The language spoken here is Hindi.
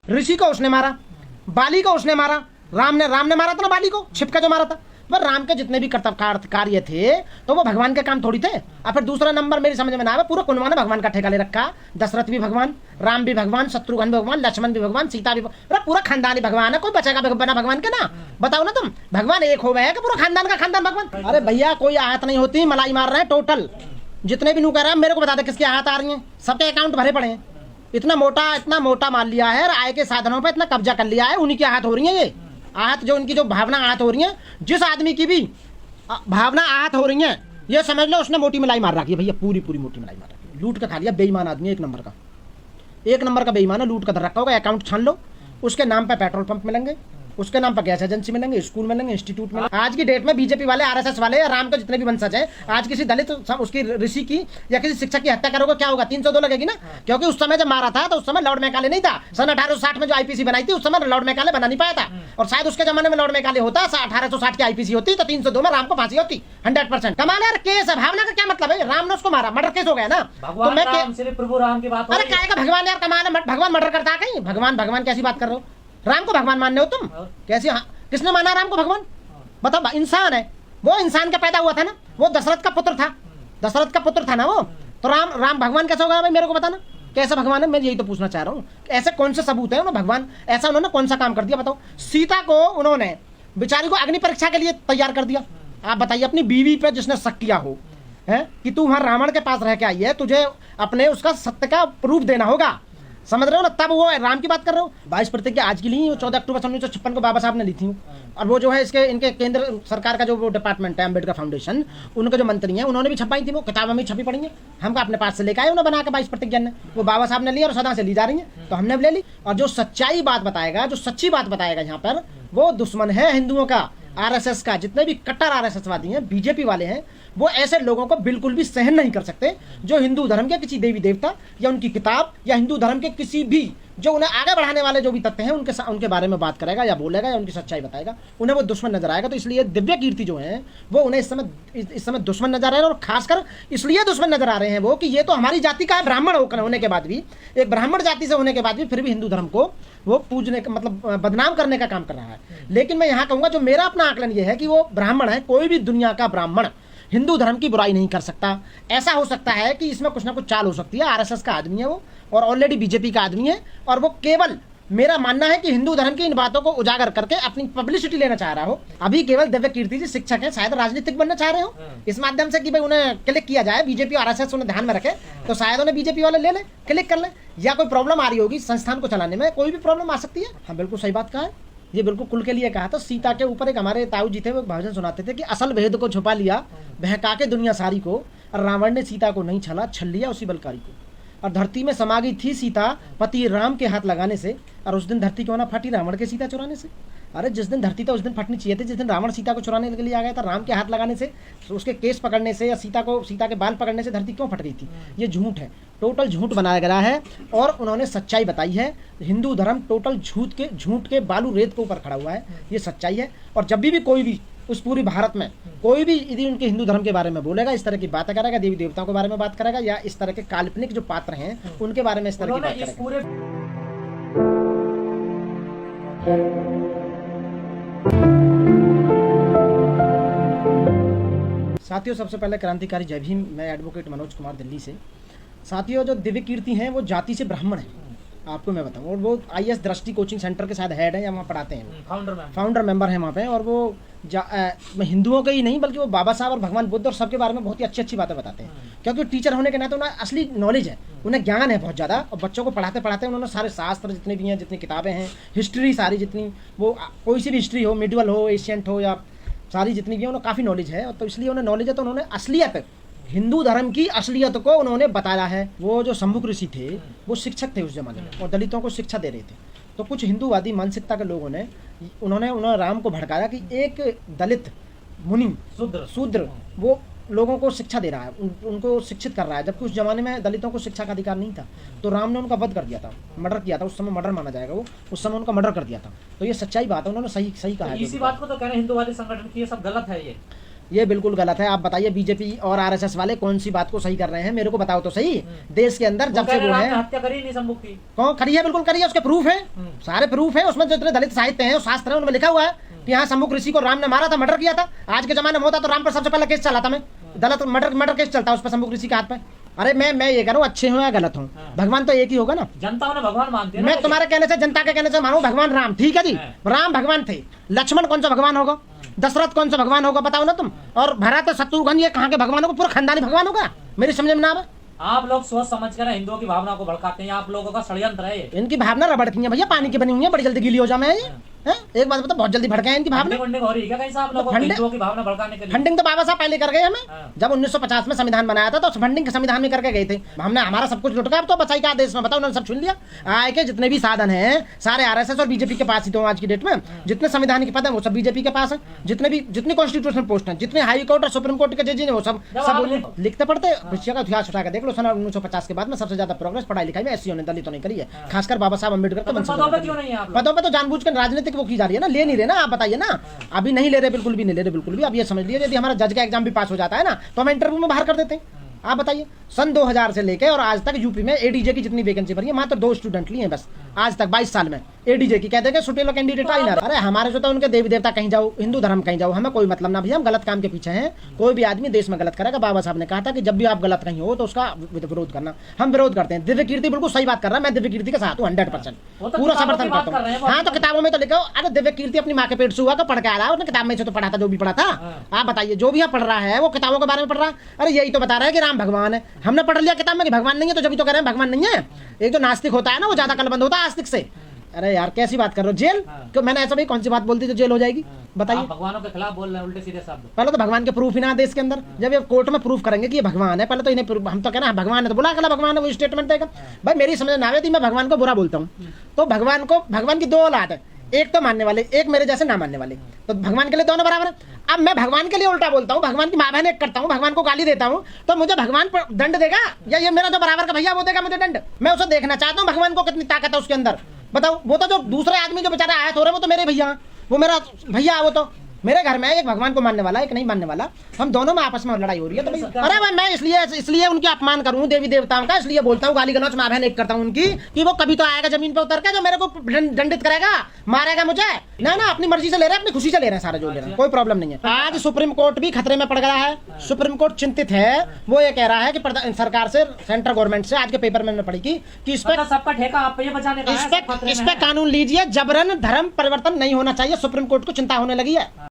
ऋषि को उसने मारा, बाली को उसने मारा, राम ने मारा था ना बाली को, छिपका जो मारा था। पर राम के जितने भी कर्तव्य कार्य थे तो वो भगवान के काम थोड़ी थे। और फिर दूसरा नंबर मेरी समझ में ना आवे, पूरा कुनवा ने भगवान का ठेका ले रखा। दशरथ भी भगवान, राम भी भगवान, शत्रुघ्न भी भगवान, लक्ष्मण भी भगवान, सीता भी, पूरा खानदान ही भगवान है। कोई बचेगा बना भगवान के ना? बताओ ना तुम, भगवान एक हो गए हैं कि पूरा खानदान का खानदान भगवान? अरे भैया कोई आहत नहीं होती, मलाई मार रहे हैं टोटल जितने भी नू कह रहा है। मेरे को बता दे किसकी आहत आ रही है? सबके अकाउंट भरे पड़े हैं। इतना मोटा मान लिया है, आय के साधनों पर इतना कब्जा कर लिया है, उन्हीं की आहत हो रही है। ये आहत जो उनकी जो भावना आहत हो रही है, जिस आदमी की भी भावना आहत हो रही है, ये समझ लो उसने मोटी मलाई मार रखी है भैया, पूरी मोटी मलाई मार रखी है। लूट के खा लिया, बेईमान आदमी है, एक नंबर का बेईमान है। लूट कर रखा होगा, अकाउंट छान लो, उसके नाम पे पेट्रोल पंप मिलेंगे, उसके नाम पर गैस एजेंसी मिलेंगे, स्कूल मिलेंगे, इंस्टीट्यूट में। आज की डेट में बीजेपी वाले, आरएसएस वाले या राम के जितने भी वंशज हैं, आज किसी दलित उसकी ऋषि की या किसी शिक्षक की हत्या करोगे क्या होगा? 302 लगेगी ना। क्योंकि उस समय जब मारा था तो उस समय लॉर्ड मैकाले नहीं था। सन 1860 में जो आईपीसी बनाई थी उस समय लॉर्ड मैकाले बना नहीं पाया था। और शायद उसके जमाने में लॉर्ड मैकाले होता, 1860 की आईपीसी होती तो 302 में राम को फांसी होती 100%। कमाल यार, केस है, भावना का क्या मतलब है? राम ने उसको मारा, मर्डर केस हो गया ना। तो मैं प्रभु राम की बात, अरे काय का भगवान यार, कमाल है, भगवान मर्डर करता है कहीं? भगवान कैसी बात कर रहे हो? राम को भगवान मानने हो तुम? कैसे? किसने माना राम को भगवान? बताओ। इंसान है वो, इंसान का पैदा हुआ था ना, वो दशरथ का पुत्र था ना वो। तो राम भगवान कैसे होगा भाई? मेरे को बताना कैसे भगवान है, मैं यही तो पूछना चाह रहा हूँ। ऐसे कौन से सबूत है उन्होंने भगवान ऐसा उन्होंने कौन सा काम कर दिया बताओ? सीता को उन्होंने बेचारी को अग्नि परीक्षा के लिए तैयार कर दिया। आप बताइए, अपनी बीवी पे जिसने शक किया हो है कि तू वहां रावण के पास रह के आई है, तुझे अपने उसका सत्य का प्रूफ देना होगा, समझ रहे हो ना? तब वो राम की बात कर रहे हो। 22 प्रतिज्ञा आज की ली, 14 अक्टूबर 1956 को बाबा साहब ने ली थी। और वो जो है इनके केंद्र सरकार का जो वो डिपार्टमेंट है, अम्बेडकर फाउंडेशन, उनके जो मंत्री हैं उन्होंने भी छपाई थी, वो किताबों में छपी पड़ी है। हमको अपने पास से लेकर आए उन्होंने बना के 22 प्रतिज्ञा ने, वो बाबा साहब ने ली और सदा से ली जा रही है, तो हमने भी ले ली। और जो सच्चाई बात बताएगा, जो सच्ची बात बताएगा यहाँ पर, वो दुश्मन है हिंदुओं का, आरएसएस का। जितने भी कट्टर आरएसएसवादी हैं, बीजेपी वाले हैं, वो ऐसे लोगों को बिल्कुल भी सहन नहीं कर सकते जो हिंदू धर्म के किसी देवी देवता या उनकी किताब या हिंदू धर्म के किसी भी जो उन्हें आगे बढ़ाने वाले जो भी तथ्य हैं उनके बारे में बात करेगा या बोलेगा या उनकी सच्चाई बताएगा, उन्हें वो दुश्मन नजर आएगा। तो इसलिए दिव्य कीर्ति जो है वो उन्हें इस समय दुश्मन नजर आ रहे हैं। और खासकर इसलिए दुश्मन नजर आ रहे हैं वो कि ये तो हमारी जाति का है, ब्राह्मण होने के बाद भी, एक ब्राह्मण जाति से होने के बाद भी फिर भी हिंदू धर्म को वो पूजने का मतलब बदनाम करने का काम कर रहा है। लेकिन मैं यहाँ कहूँगा, जो मेरा अपना आकलन ये है कि वो ब्राह्मण है, कोई भी दुनिया का ब्राह्मण हिंदू धर्म की बुराई नहीं कर सकता। ऐसा हो सकता है कि इसमें कुछ ना कुछ चाल हो सकती है। आरएसएस का आदमी है वो, और ऑलरेडी बीजेपी का आदमी है, और वो केवल, मेरा मानना है कि हिंदू धर्म की इन बातों को उजागर करके अपनी पब्लिसिटी लेना चाह रहा हो। अभी केवल दिव्य कीर्ति जी शिक्षक है, शायद राजनीतिक बनना चाह रहे हो इस माध्यम से कि भाई उन्हें क्लिक किया जाए, बीजेपी और आरएसएस उन्हें ध्यान में रखे, तो शायद उन्हें बीजेपी वाले ले ले, क्लिक कर ले। या कोई प्रॉब्लम आ रही होगी संस्थान को चलाने में, कोई भी प्रॉब्लम आ सकती है। हाँ बिल्कुल सही बात कहा है, ये बिल्कुल कुल के लिए कहा था। सीता के ऊपर एक हमारे ताऊ जी थे, वो भजन सुनाते थे कि असल भेद को छुपा लिया बहका के दुनिया सारी को, और रावण ने सीता को नहीं छला, छल लिया उसी बलकारी को। और धरती में समा गई थी सीता पति राम के हाथ लगाने से, और उस दिन धरती क्यों ना फटी रावण के सीता चुराने से। अरे जिस दिन धरती था उस दिन फटनी चाहिए थी, जिस दिन रावण सीता को चुराने के लिए आ गया था, राम के हाथ लगाने से, उसके केस पकड़ने से या सीता के बाल पकड़ने से धरती क्यों फट रही थी? ये झूठ है, टोटल झूठ बनाया गया है। और उन्होंने सच्चाई बताई है, हिंदू धर्म टोटल झूठ के बालू रेत के ऊपर खड़ा हुआ है, ये सच्चाई है। और जब भी कोई भी उस पूरी भारत में कोई भी यदि उनके हिंदू धर्म के बारे में बोलेगा, इस तरह की बातें करेगा, देवी देवताओं के बारे में बात करेगा, या इस तरह के काल्पनिक जो पात्र हैं उनके बारे में इस तरह की बात करेगा। साथियों, सबसे पहले क्रांतिकारी जय भीम। मैं एडवोकेट मनोज कुमार, दिल्ली से। साथियों, जो दिव्य कीर्ति हैं वो जाति से ब्राह्मण है, आपको मैं बताऊं। और वो आईएएस दृष्टि कोचिंग सेंटर के शायद हेड है, या वहाँ पढ़ाते हैं, फाउंडर मेंबर है वहाँ पे। और वो हिंदुओं के ही नहीं बल्कि वो बाबा साहब और भगवान बुद्ध और सबके बारे में बहुत ही अच्छी अच्छी बातें बताते हैं। क्योंकि टीचर होने के नाते उन्हें असली नॉलेज है, उन्हें ज्ञान है बहुत ज़्यादा। और बच्चों को पढ़ाते पढ़ाते उन्होंने सारे शास्त्र जितने भी हैं, जितनी किताबें हैं, हिस्ट्री सारी जितनी, वो कोई सी भी हिस्ट्री हो, मिडिवल हो, एशियंट हो, या सारी जितनी भी है, उन्हें काफ़ी नॉलेज है। तो इसलिए उन्हें नॉलेज है, तो उन्होंने असलियत, हिंदू धर्म की असलियत को उन्होंने बताया है। वो जो शंभुक ऋषि थे वो शिक्षक थे उस जमाने में, और दलितों को शिक्षा दे रहे थे। तो कुछ हिंदूवादी मानसिकता के लोगों ने उन्होंने राम को भड़काया कि एक दलित मुनि शूद्र वो लोगों को शिक्षा दे रहा है, उनको शिक्षित कर रहा है, जबकि उस जमाने में दलितों को शिक्षा का अधिकार नहीं था। तो राम ने उनका वध कर दिया था, मर्डर किया था। उस समय मर्डर माना जाएगा, वो उस समय उनका मर्डर कर दिया था। तो ये सच्चाई बात है, उन्होंने सही कहा है। इसी बात को तो कह रहे हैं हिंदूवादी संगठन की ये सब गलत है। ये ये बिल्कुल गलत है। आप बताइए बीजेपी और आरएसएस वाले कौन सी बात को सही कर रहे हैं, मेरे को बताओ तो सही। देश के अंदर जब से वो है, हत्या करी नहीं संभुक की, कौन करी है? बिल्कुल करी है, उसके प्रूफ है, सारे प्रूफ है। उसमें जितने दलित साहित्य हैं, शास्त्र है, उनमें लिखा हुआ है कि यहाँ सम्मुख ऋषि को राम ने मारा था, मर्डर किया था। आज के जमाने में होता तो राम पर सबसे पहले केस चला था, मैं दलित मर्डर केस चलता उस पर सम्मुख ऋषि के हाथ पे। अरे मैं ये कह रहा हूँ, अच्छे हो या गलत हो, भगवान तो एक ही होगा ना। जनता उन्हें भगवान मानती है। मैं तुम्हारे कहने से, जनता के कहने से मानूं भगवान राम, ठीक है जी, राम भगवान थे। लक्ष्मण कौन सा भगवान होगा? दशरथ कौन सा भगवान होगा? बताओ ना तुम। और भरत शत्रुघ्न ये कहाँ के भगवान होगा? पूरा खानदानी भगवान होगा? मेरी समझ में ना आवे। आप लोग सोच समझ कर हिंदुओं की भावना को भड़काते हैं, आप लोगों का षड्यंत्र है ये। इनकी भावना रबड़ की है भैया, पानी की बनी हुई है, बड़ी जल्दी गीली हो जाए। एक बात बता, बहुत जल्दी भड़के हैं इनकी भावना। फंडिंग हो रही है क्या कहीं से आप लोगों को हिंदुओं की भावना भड़काने के लिए? फंडिंग तो बाबा साहब पहले कर गए हमें, जब 1950 में संविधान बनाया था तो फंडिंग संविधान में करके गए थे। हमने हमारा सब कुछ लुट गया, अब तो बचाई क्या देश में? बताओ, उन्होंने सब छीन लिया। आय के जितने भी साधन हैं सारे आरएसएस और बीजेपी के पास ही तो आज की डेट में। जितने संविधान के पद है वो सब बीजेपी के पास है। जितनी कॉन्स्टिट्यूशनल पोस्ट है, जितने हाई कोर्ट और सुप्रीम कोर्ट के जज हैं, वो सब लिखते पढ़ते विषय का इतिहास उठा के देख लो। सन 1950 के बाद में सबसे ज्यादा प्रोग्रेस पढ़ाई लिखाई में एससी ने, दलितों ने करी है, खासकर बाबा साहब अम्बेडकर के पदों पे तो जानबूझ कर राजनीतिक वो की जा रही है ना, ले नहीं रहे ना। आप बताइए ना, अभी नहीं ले रहे, बिल्कुल भी नहीं ले रहे, बिल्कुल भी। अब ये समझ लीजिए, यदि हमारा जज का एग्जाम भी पास हो जाता है ना तो हम इंटरव्यू में बाहर कर देते हैं। आप बताइए, सन 2000 से लेके और आज तक यूपी में एडीजे की जितनी वैकेंसी भरी है, मात्र 2 स्टूडेंट लिए हैं बस आज तक 22 साल में एडीजे की। कहते हैं सुटेलो कैंडिडेट आई ना। अरे हमारे जो तो उनके देवी देवता कहीं जाओ, हिंदू धर्म कहीं जाओ, हमें कोई मतलब ना भैया, हम गलत काम के पीछे हैं। कोई भी आदमी देश में गलत करेगा, बाबा साहब ने कहा था कि जब भी आप गलत कहीं हो तो उसका विरोध करना। हम विरोध करते हैं। दिव्य कीर्ति बिल्कुल सही बात कर रहा है, मैं दिव्य कीर्ति के साथ हूँ 100%, पूरा समर्थन करता हूँ। हाँ तो किताबों में तो लिखो, अरे दिव्य कीर्ति अपनी माँ के पेट से हुआ तो पढ़ के आ रहा है, उसने किताब में से तो पढ़ा था जो भी पढ़ा था। आप बताइए, जो भी पढ़ रहा है वो किताबों के बारे में पढ़ रहा है। अरे यही तो बता रहा है कि राम भगवान है, हमने पढ़ लिया किताब में कि भगवान नहीं है, तो जब तो कह रहे हैं भगवान नहीं है। एक जो नास्तिक होता है ना, वो ज्यादा कलबंद होता है आस्तिक से। अरे यार कैसी बात कर रहे हो, जेल क्यों? मैंने ऐसा भाई कौन सी बात बोलती जो जेल हो जाएगी? बताइए। भगवानों के खिलाफ बोल रहे हैं उल्टे सीधे शब्द। पहले तो भगवान के प्रूफ ही ना देश के अंदर, जब ये कोर्ट में प्रूफ करेंगे कि ये भगवान है, पहले तो इन्हें हम तो कहना है भगवान है तो बोला अगला भगवान है, वो स्टेटमेंट देगा। भाई मेरी समझ ना आवे थी, मैं भगवान को बुरा बोलता हूँ तो भगवान की 2 औलाद है, एक तो मानने वाले, एक मेरे जैसे ना मानने वाले। तो भगवान के लिए दोनों बराबर है। अब मैं भगवान के लिए उल्टा बोलता हूँ, भगवान की माँ बहन एक करता हूँ, भगवान को गाली देता हूँ, तो मुझे भगवान पर दंड देगा या ये मेरा जो बराबर का भैया वो देगा मुझे दंड? मैं उसे देखना चाहता हूँ भगवान को कितनी ताकत है उसके अंदर। बताओ, वो तो जो दूसरे आदमी जो बेचारा आया हो रहे वो तो मेरे भैया, वो मेरा भैया, वो तो मेरे घर में एक भगवान को मानने वाला, एक नहीं मानने वाला, हम दोनों में आपस में लड़ाई हो रही है। तो भाई अरे भाई मैं इसलिए उनके अपमान करूं देवी देवताओं का, इसलिए बोलता हूँ, गाली गलौच माँ बहन एक करता हूँ उनकी, कि वो कभी तो आएगा जमीन पे उतर के जो मेरे को दंडित करेगा, मारेगा मुझे। ना अपनी मर्जी से ले रहे हैं, अपनी खुशी से ले रहे हैं, सारा जो ले रहे हैं, कोई प्रॉब्लम नहीं है। आज सुप्रीम कोर्ट भी खतरे में पड़ गया है। सुप्रीम कोर्ट चिंतित है, वो ये कह रहा है कि सरकार से, सेंट्रल गवर्नमेंट से, आज के पेपर में पढ़ी कि इस पे सबका ठेका आप पे बचाने का, इस पे कानून लीजिए, जबरन धर्म परिवर्तन नहीं होना चाहिए। सुप्रीम कोर्ट को चिंता होने लगी है।